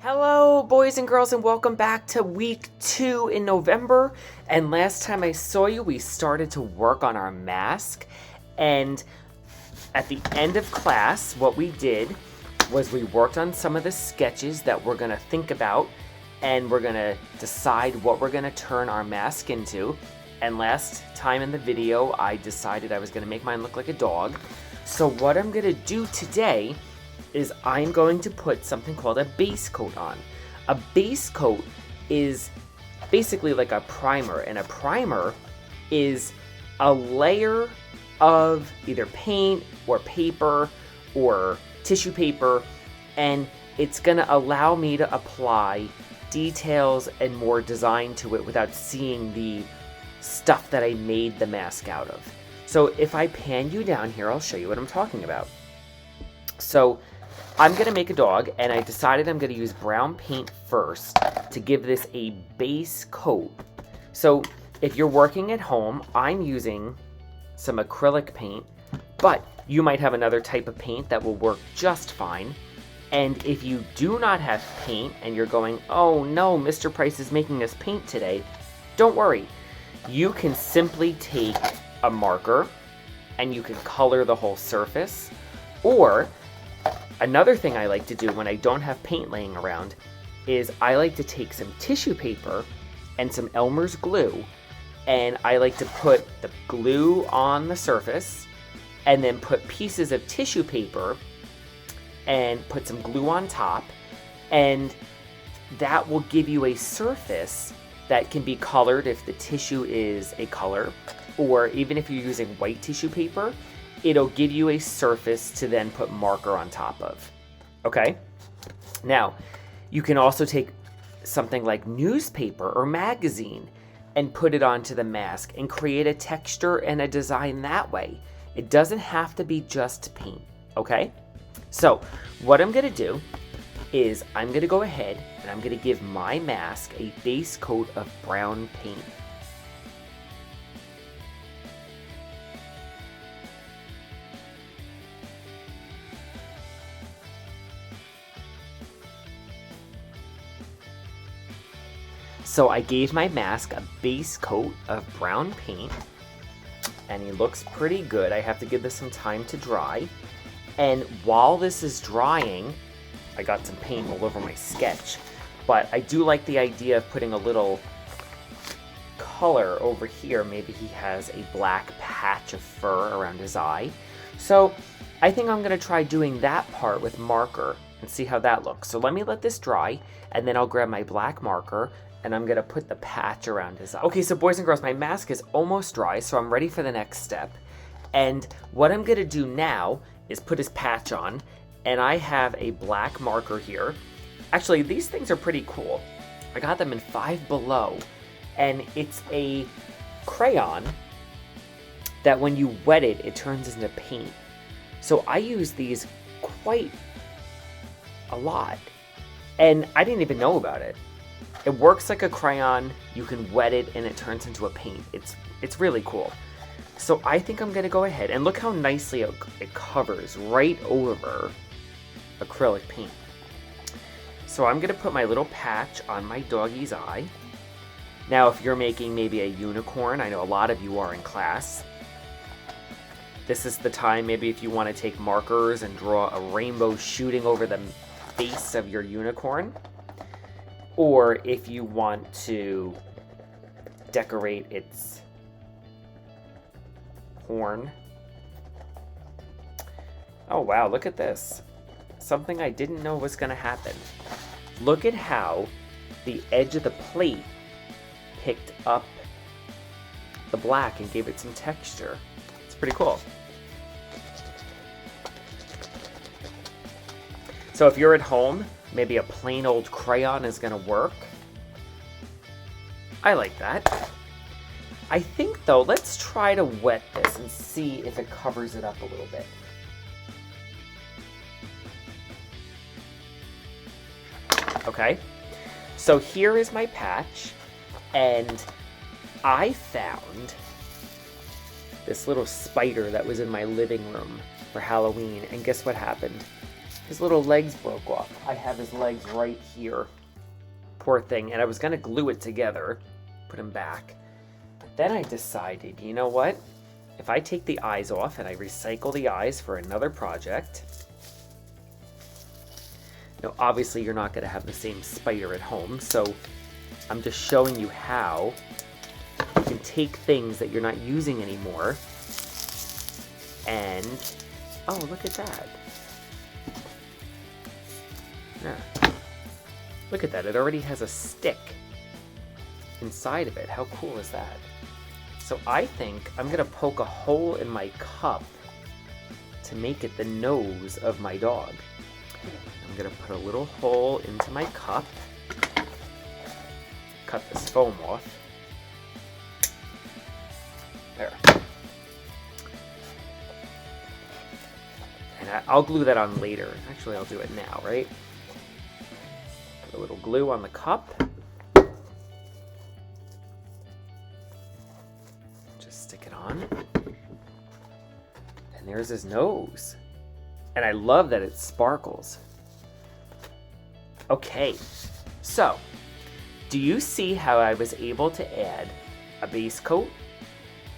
Hello, boys and girls, and welcome back to week 2 in November. And last time I saw you, we started to work on our mask. And at the end of class, what we did was we worked on some of the sketches that we're going to think about, and we're going to decide what we're going to turn our mask into. And last time in the video, I decided I was going to make mine look like a dog. So what I'm going to do today is I'm going to put something called a base coat on. A base coat is basically like a primer, and a primer is a layer of either paint or paper or tissue paper, and it's going to allow me to apply details and more design to it without seeing the stuff that I made the mask out of. So if I pan you down here, I'll show you what I'm talking about. So I'm going to make a dog, and I decided I'm going to use brown paint first to give this a base coat. So if you're working at home, I'm using some acrylic paint, but you might have another type of paint that will work just fine. And if you do not have paint and you're going, oh no, Mr. Price is making us paint today, don't worry. You can simply take a marker and you can color the whole surface, or another thing I like to do when I don't have paint laying around is I like to take some tissue paper and some Elmer's glue, and I like to put the glue on the surface and then put pieces of tissue paper and put some glue on top, and that will give you a surface that can be colored if the tissue is a color, or even if you're using white tissue paper, it'll give you a surface to then put marker on top of. Okay? Now, you can also take something like newspaper or magazine and put it onto the mask and create a texture and a design that way. It doesn't have to be just paint, okay? So, what I'm gonna do is I'm gonna go ahead and I'm gonna give my mask a base coat of brown paint. So I gave my mask a base coat of brown paint, and he looks pretty good. I have to give this some time to dry. And while this is drying, I got some paint all over my sketch, but I do like the idea of putting a little color over here. Maybe he has a black patch of fur around his eye. So I think I'm gonna try doing that part with marker and see how that looks. So let me let this dry, and then I'll grab my black marker and I'm gonna put the patch around his eye. Okay, so boys and girls, my mask is almost dry, so I'm ready for the next step. And what I'm gonna do now is put his patch on, and I have a black marker here. Actually, these things are pretty cool. I got them in Five Below, and it's a crayon that when you wet it, it turns into paint. So I use these quite a lot, and I didn't even know about it. It works like a crayon, you can wet it, and it turns into a paint. It's really cool. So I think I'm gonna go ahead, and look how nicely it covers right over acrylic paint. So I'm gonna put my little patch on my doggy's eye. Now if you're making maybe a unicorn, I know a lot of you are in class, this is the time maybe if you wanna take markers and draw a rainbow shooting over the face of your unicorn. Or if you want to decorate its horn. Oh wow, look at this. Something I didn't know was gonna happen. Look at how the edge of the plate picked up the black and gave it some texture. It's pretty cool. So if you're at home, maybe a plain old crayon is gonna work. I like that. I think though, let's try to wet this and see if it covers it up a little bit. Okay, so here is my patch, and I found this little spider that was in my living room for Halloween, and guess what happened? His little legs broke off. I have his legs right here. Poor thing. And I was going to glue it together, put him back. But then I decided, you know what? If I take the eyes off and I recycle the eyes for another project... Now, obviously, you're not going to have the same spider at home, so I'm just showing you how you can take things that you're not using anymore and... Oh, look at that. Yeah. Look at that. It already has a stick inside of it. How cool is that? So I think I'm going to poke a hole in my cup to make it the nose of my dog. I'm going to put a little hole into my cup. Cut this foam off. There. And I'll glue that on later. Actually, I'll do it now, right? Put a little glue on the cup. Just stick it on. And there's his nose. And I love that it sparkles. Okay, so do you see how I was able to add a base coat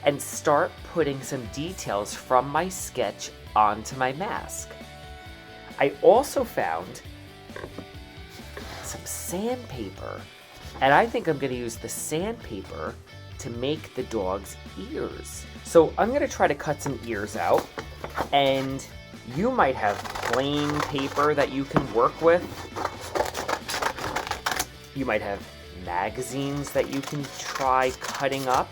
and start putting some details from my sketch onto my mask? I also found some sandpaper, and I think I'm going to use the sandpaper to make the dog's ears. So I'm going to try to cut some ears out, and you might have plain paper that you can work with. You might have magazines that you can try cutting up.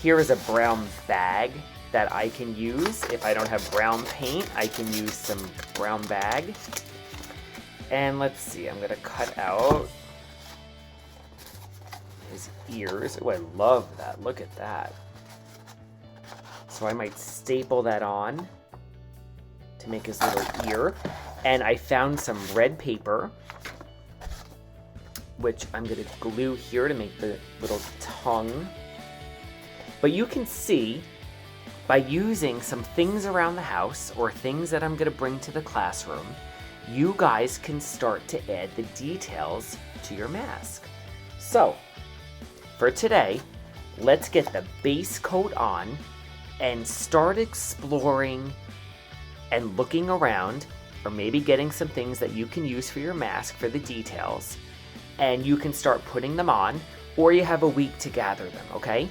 Here is a brown bag that I can use. If I don't have brown paint, I can use some brown bag. And let's see, I'm gonna cut out his ears. Oh, I love that, look at that. So I might staple that on to make his little ear. And I found some red paper, which I'm gonna glue here to make the little tongue. But you can see, by using some things around the house or things that I'm gonna bring to the classroom, you guys can start to add the details to your mask. So, for today, let's get the base coat on and start exploring and looking around, or maybe getting some things that you can use for your mask for the details, and you can start putting them on, or you have a week to gather them, okay?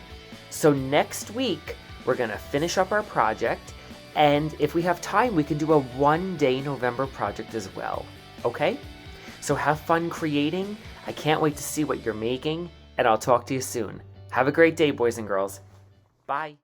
So next week, we're gonna finish up our project, and if we have time, we can do a one-day November project as well, okay? So have fun creating. I can't wait to see what you're making, and I'll talk to you soon. Have a great day, boys and girls. Bye.